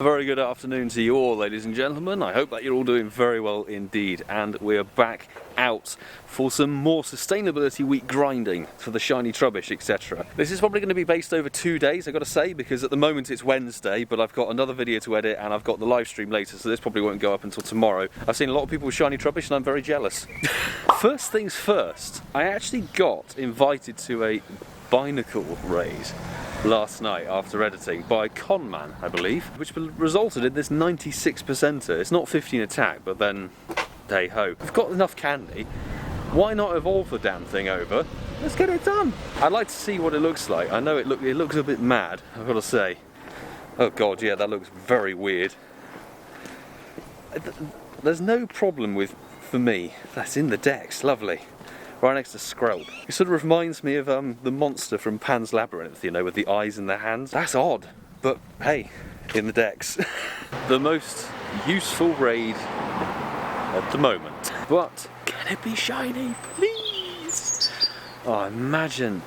A very good afternoon to you all, ladies and gentlemen. I hope that you're all doing very well indeed, and we are back out for some more Sustainability Week grinding for the shiny Trubbish, etc. This is probably going to be based over 2 days, I've got to say, because at the moment it's Wednesday, but I've got another video to edit and I've got the live stream later, so this probably won't go up until tomorrow. I've seen a lot of people with shiny Trubbish and I'm very jealous. First things first, I actually got invited to a Binacle raid last night after editing by Conman, I believe, which resulted in this 96%er. It's not 15 attack, but then, hey ho. We've got enough candy, why not evolve the damn thing over? Let's get it done. I'd like to see what it looks like. I know it looks a bit mad, I've got to say. Oh god, yeah, that looks very weird. There's no problem with, for me, that's in the Dex, lovely. Right next to Skrelp. It sort of reminds me of the monster from Pan's Labyrinth, you know, with the eyes in their hands. That's odd, but hey, in the Dex. The most useful raid at the moment. But can it be shiny, please? Oh, imagine.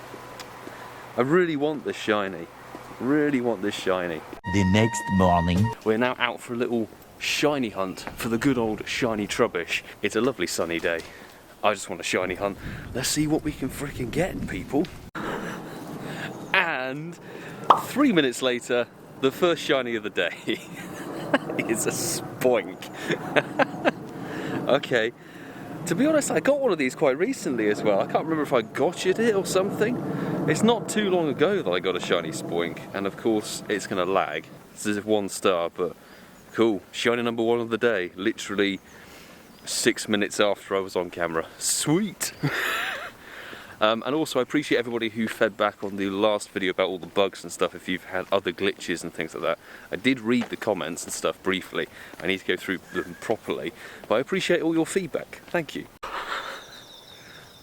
I really want this shiny. Really want this shiny. The next morning. We're now out for a little shiny hunt for the good old shiny Trubbish. It's a lovely sunny day. I just want a shiny hunt. Let's see what we can freaking get, people. And 3 minutes later, the first shiny of the day is a spoink. Okay. To be honest, I got one of these quite recently as well. I can't remember if I gotcha'd it or something. It's not too long ago that I got a shiny spoink, and of course it's going to lag. It's as if 1 star, but cool. Shiny number 1 of the day. Literally 6 minutes after I was on camera. Sweet! And also I appreciate everybody who fed back on the last video about all the bugs and stuff, if you've had other glitches and things like that. I did read the comments and stuff briefly. I need to go through them properly. But I appreciate all your feedback. Thank you.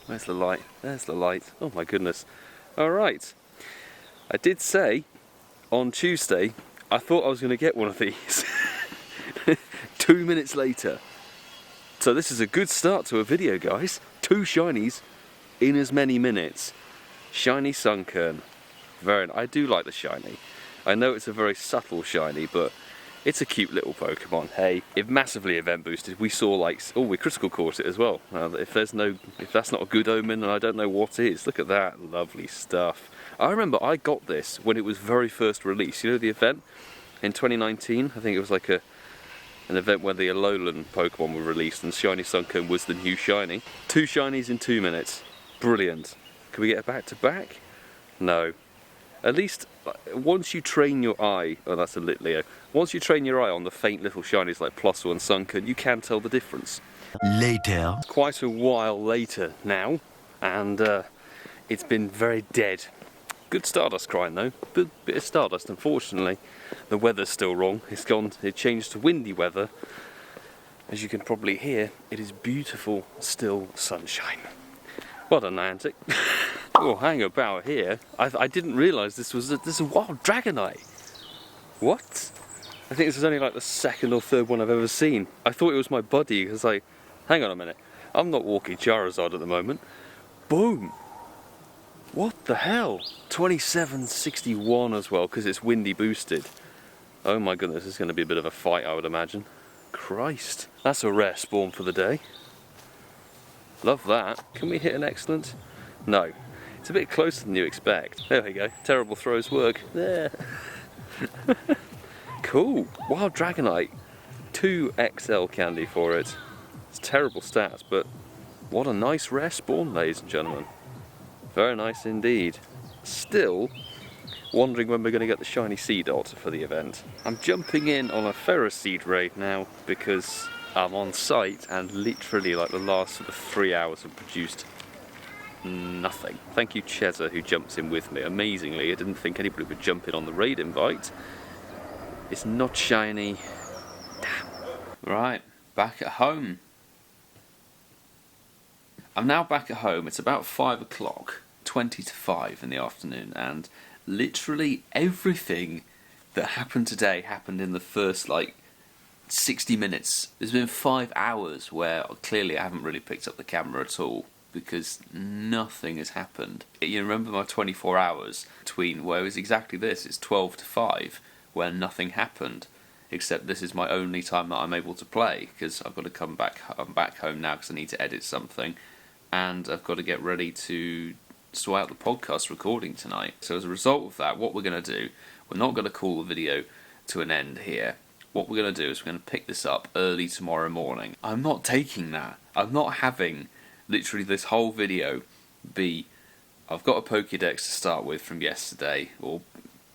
Where's the light? There's the light. Oh my goodness. Alright. I did say on Tuesday I thought I was going to get one of these. 2 minutes later. So this is a good start to a video, guys. 2 shinies in as many minutes. Shiny Sunkern. I do like the shiny. I know it's a very subtle shiny, but it's a cute little Pokemon. Hey, if massively event boosted, we saw like, oh, we critical caught it as well. If that's not a good omen, then I don't know what is. Look at that, lovely stuff. I remember I got this when it was very first released. You know the event in 2019? I think it was like an event where the Alolan Pokemon were released and Shiny Sunkern was the new shiny. 2 shinies in 2 minutes. Brilliant. Can we get a back-to-back? No. At least, once you train your eye, oh that's a Litleo, once you train your eye on the faint little shinies like Plusle and Sunkern, you can tell the difference. Later. It's quite a while later now, and it's been very dead. Good Stardust crying though, bit of Stardust unfortunately. The weather's still wrong, it changed to windy weather. As you can probably hear, it is beautiful, still sunshine. Well done, Niantic. Oh, hang about here. I didn't realise this is a Wild Dragonite. What? I think this is only like the 2nd or 3rd one I've ever seen. I thought it was my buddy, because hang on a minute, I'm not walking Charizard at the moment. Boom! What the hell? 2761 as well, because it's windy boosted. Oh my goodness, this is going to be a bit of a fight, I would imagine. Christ. That's a rare spawn for the day. Love that. Can we hit an excellent? No. It's a bit closer than you expect. There we go. Terrible throws work. There. Cool. Wild Dragonite. 2 XL candy for it. It's terrible stats, but what a nice rare spawn, ladies and gentlemen. Very nice indeed. Still wondering when we're going to get the shiny Seedot for the event. I'm jumping in on a Ferroseed raid now because I'm on site and literally like the last sort of 3 hours have produced nothing. Thank you Cheza who jumps in with me. Amazingly, I didn't think anybody would jump in on the raid invite. It's not shiny. Damn. Right, back at home. I'm now back at home. It's about 5 o'clock, 20 to 5 in the afternoon, and literally everything that happened today happened in the first like 60 minutes. There's been 5 hours where clearly I haven't really picked up the camera at all because nothing has happened. You remember my 24 hours between where it was exactly this, it's 12 to 5 where nothing happened. except this is my only time that I'm able to play, because I've got to I'm back home now because I need to edit something, and I've got to get ready to sort out the podcast recording tonight. So as a result of that, what we're going to do, we're not going to call the video to an end here. What we're going to do is we're going to pick this up early tomorrow morning. I'm not taking that. I'm not having literally this whole video be, I've got a Pokedex to start with from yesterday or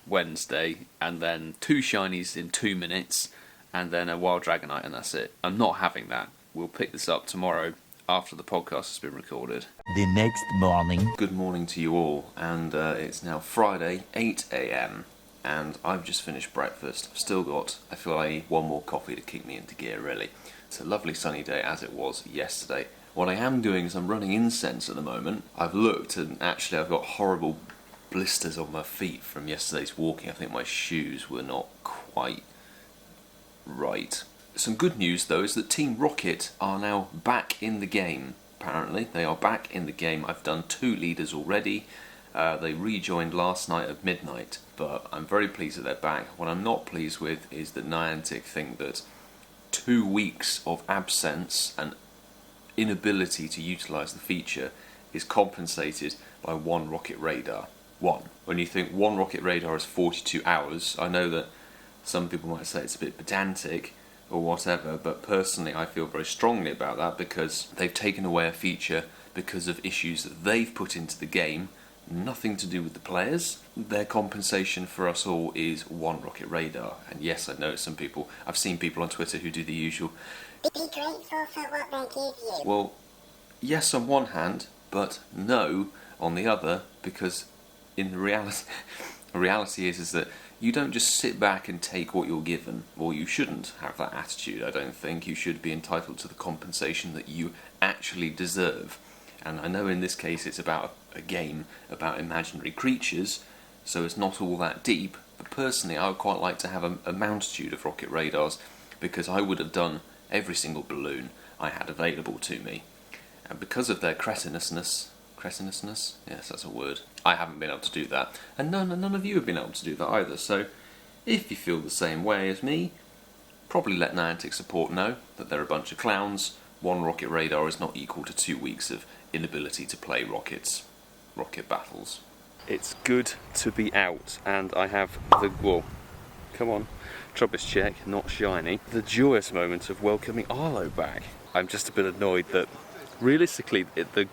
Wednesday, and then 2 shinies in 2 minutes, and then a Wild Dragonite, and that's it. I'm not having that. We'll pick this up tomorrow after the podcast has been recorded. The next morning. Good morning to you all, and it's now Friday, 8 AM, and I've just finished breakfast. I've still got, I feel I need one more coffee to kick me into gear, really. It's a lovely sunny day as it was yesterday. What I am doing is I'm running Incensed at the moment. I've looked, and actually I've got horrible blisters on my feet from yesterday's walking. I think my shoes were not quite right. Some good news though is that Team Rocket are now back in the game. Apparently they are back in the game. I've done 2 leaders already. They rejoined last night at midnight, but I'm very pleased that they're back. What I'm not pleased with is that Niantic think that 2 weeks of absence and inability to utilise the feature is compensated by 1 rocket radar. 1. When you think 1 rocket radar is 42 hours, I know that some people might say it's a bit pedantic or whatever, but personally I feel very strongly about that because they've taken away a feature because of issues that they've put into the game, nothing to do with the players. Their compensation for us all is 1 rocket radar, and yes, I know some people, I've seen people on Twitter who do the usual, be grateful for what they give you. Well, yes on one hand, but no on the other, because in the reality is that you don't just sit back and take what you're given, or you shouldn't have that attitude. I don't think you should be entitled to the compensation that you actually deserve. And I know in this case it's about a game about imaginary creatures, so it's not all that deep, but personally I would quite like to have a multitude of rocket radars, because I would have done every single balloon I had available to me. And because of their cretinousness, yes, that's a word, I haven't been able to do that. And none of you have been able to do that either. So if you feel the same way as me, probably let Niantic support know that they're a bunch of clowns. 1 rocket radar is not equal to 2 weeks of inability to play rocket battles. It's good to be out, and I have come on, Trubbish check, not shiny. The joyous moment of welcoming Arlo back. I'm just a bit annoyed that realistically the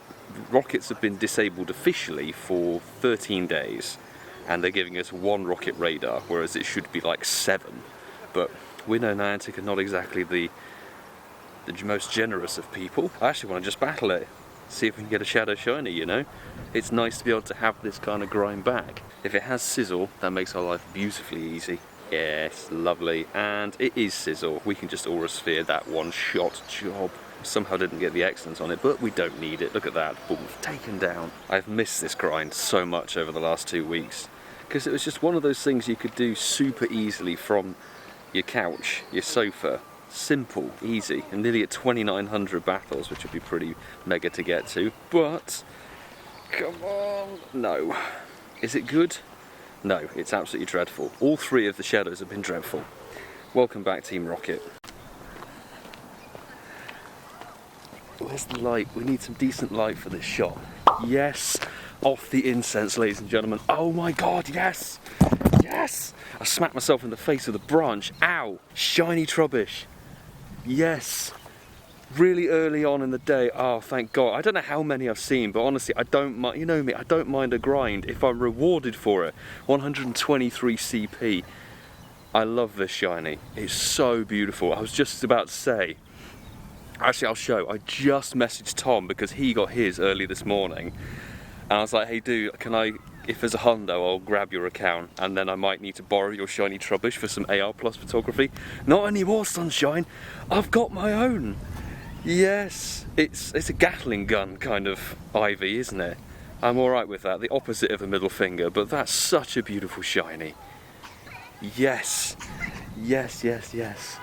rockets have been disabled officially for 13 days, and they're giving us 1 rocket radar, whereas it should be like 7. But we know Niantic are not exactly the most generous of people. I actually want to just battle it, see if we can get a Shadow Shiny, you know? It's nice to be able to have this kind of grind back. If it has Sizzle, that makes our life beautifully easy. Yes, lovely. And it is Sizzle. We can just Aura Sphere that one-shot job. Somehow didn't get the excellence on it, but we don't need it. Look at that. Boom, taken down. I've missed this grind so much over the last 2 weeks, because it was just one of those things you could do super easily from your couch, your sofa. Simple, easy, and nearly at 2,900 battles, which would be pretty mega to get to. But, come on, no. Is it good? No, it's absolutely dreadful. All 3 of the shadows have been dreadful. Welcome back, Team Rocket. Where's the light? We need some decent light for this shot. Yes! Off the incense, ladies and gentlemen. Oh my god, yes! Yes! I smacked myself in the face with a branch. Ow! Shiny Trubbish. Yes! Really early on in the day. Oh, thank god. I don't know how many I've seen, but honestly, I don't mind. You know me, I don't mind a grind if I'm rewarded for it. 123 CP. I love this shiny. It's so beautiful. I was just about to say, actually I'll show. I just messaged Tom because he got his early this morning. And I was like, hey dude, can I, if there's a hundo, I'll grab your account, and then I might need to borrow your shiny Trubbish for some AR Plus photography. Not anymore, sunshine. I've got my own. Yes, it's a Gatling gun kind of Ivy, isn't it? I'm alright with that, the opposite of a middle finger, but that's such a beautiful shiny. Yes, yes, yes, yes.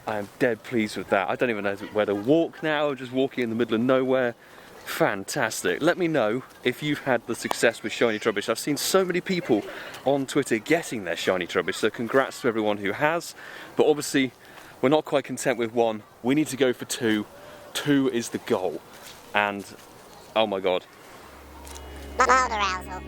I am dead pleased with that. I don't even know where to walk now, I'm just walking in the middle of nowhere. Fantastic. Let me know if you've had the success with shiny Trubbish. I've seen so many people on Twitter getting their shiny Trubbish, so congrats to everyone who has. But obviously, we're not quite content with 1. We need to go for 2. 2 is the goal. And, oh my god. Mild arousal.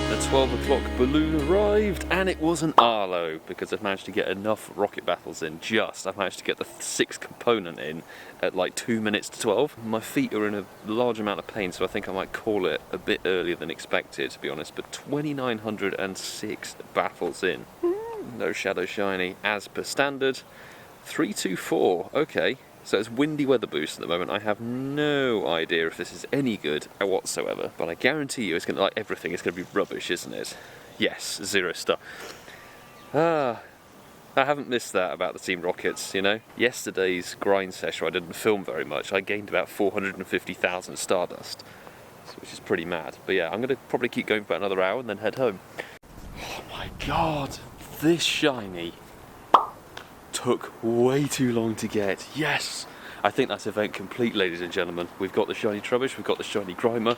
The 12 o'clock balloon arrived, and it was an Arlo, because I've managed to get enough rocket battles in. I've managed to get the 6th component in at like 2 minutes to 12. My feet are in a large amount of pain, so I think I might call it a bit earlier than expected, to be honest. But 2,906 battles in. No Shadow Shiny, as per standard. 324, okay. So it's windy weather boost at the moment. I have no idea if this is any good whatsoever, but I guarantee you it's going to, like everything, it's going to be rubbish, isn't it? Yes, 0 star. I haven't missed that about the Team Rockets, you know. Yesterday's grind session, I didn't film very much. I gained about 450,000 Stardust, which is pretty mad. But yeah, I'm going to probably keep going for another hour and then head home. Oh my god, this shiny took way too long to get. Yes! I think that's event complete, ladies and gentlemen. We've got the shiny Trubbish, we've got the shiny GRIMER.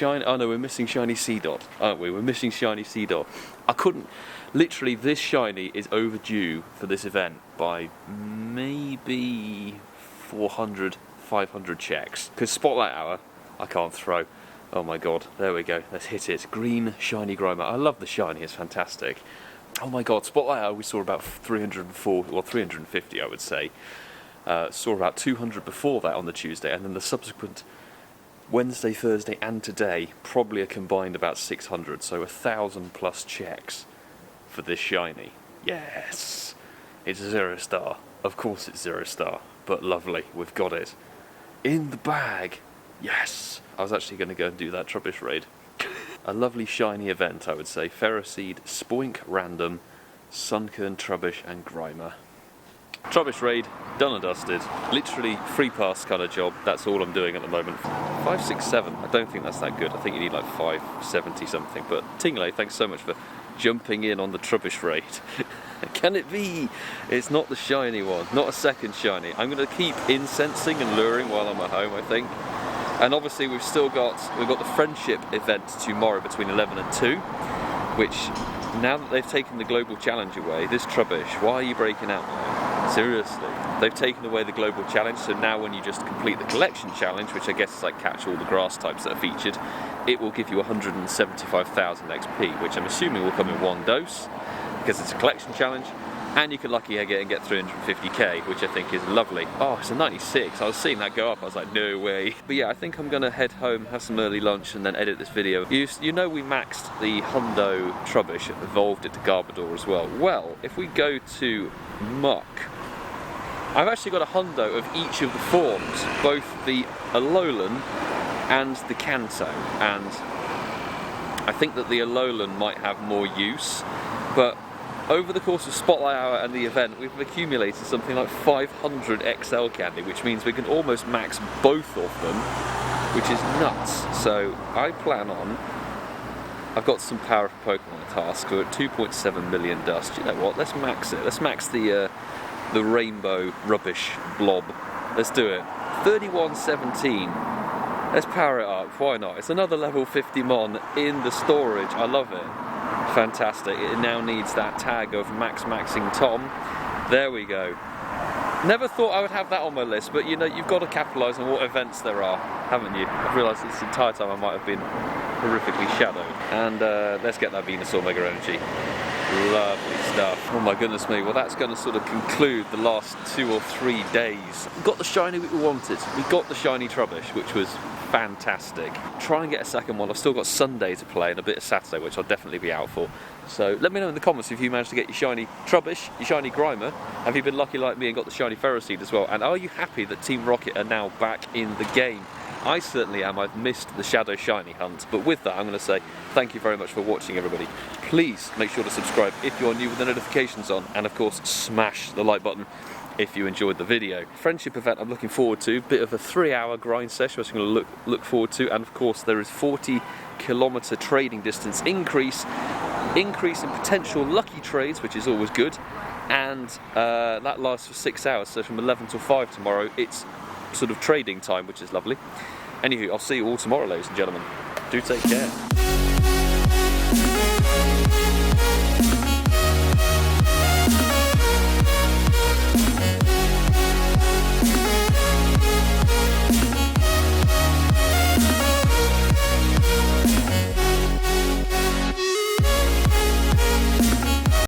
Oh no, we're missing shiny Seedot, aren't we? We're missing shiny Seedot. I couldn't... Literally, this shiny is overdue for this event by maybe 400, 500 checks. Because Spotlight Hour, I can't throw. Oh my god, there we go. Let's hit it. Green shiny GRIMER. I love the shiny, it's fantastic. Oh my god, Spotlight Hour we saw about 340, well 350 I would say. Saw about 200 before that on the Tuesday, and then the subsequent Wednesday, Thursday and today probably a combined about 600, so 1,000 plus checks for this shiny. Yes! It's 0 star. Of course it's 0 star, but lovely, we've got it. In the bag! Yes! I was actually going to go and do that Trubbish raid. A lovely shiny event, I would say. Ferroseed, Spoink, Random, Sunkern, Trubbish and GRIMER. Trubbish raid, done and dusted. Literally free pass kind of job. That's all I'm doing at the moment. 567, I don't think that's that good. I think you need like 570 something. But Tingley, thanks so much for jumping in on the Trubbish raid. Can it be? It's not the shiny one, not a second shiny. I'm going to keep incensing and luring while I'm at home, I think. And obviously we've got the friendship event tomorrow between 11 and 2, which now that they've taken the global challenge away, this Trubbish, why are you breaking out now? Seriously. They've taken away the global challenge, so now when you just complete the collection challenge, which I guess is like catch all the grass types that are featured, it will give you 175,000 XP, which I'm assuming will come in 1 dose, because it's a collection challenge. And you can lucky egg it and get 350k, which I think is lovely. Oh, it's a 96. I was seeing that go up. I was like, no way. But yeah, I think I'm going to head home, have some early lunch, and then edit this video. You know we maxed the Hundo Trubbish, evolved it to Garbodor as well. Well, if we go to Muck, I've actually got a Hundo of each of the forms, both the Alolan and the Kanto. And I think that the Alolan might have more use, but over the course of Spotlight Hour and the event, we've accumulated something like 500 XL candy, which means we can almost max both of them, which is nuts. So I plan on... I've got some power for Pokemon task. We're at 2.7 million dust. You know what? Let's max it. Let's max the rainbow rubbish blob. Let's do it. 3117. Let's power it up. Why not? It's another level 50 mon in the storage. I love it. Fantastic. It now needs that tag of maxing Tom. There we go. Never thought I would have that on my list, but you know, you've got to capitalise on what events there are, haven't you? I've realised this entire time I might have been horrifically shadowed. And let's get that Venusaur Mega Energy. Lovely stuff. Oh my goodness me. Well, that's going to sort of conclude the last 2 or 3 days. We got the shiny we wanted. We got the shiny Trubbish, which was fantastic. Try and get a second one. I've still got Sunday to play and a bit of Saturday, which I'll definitely be out for. So let me know in the comments if you managed to get your shiny Trubbish, your shiny GRIMER. Have you been lucky like me and got the shiny Ferroseed as well? And are you happy that Team Rocket are now back in the game? I certainly am. I've missed the Shadow Shiny hunt. But with that, I'm going to say thank you very much for watching, everybody. Please make sure to subscribe if you're new with the notifications on, and of course smash the like button if you enjoyed the video. Friendship event I'm looking forward to, bit of a 3-hour grind session which I'm going to look forward to, and of course there is 40-kilometer trading distance increase in potential lucky trades, which is always good, and that lasts for 6 hours, so from 11 till 5 tomorrow it's sort of trading time, which is lovely. Anywho, I'll see you all tomorrow, ladies and gentlemen. Do take care.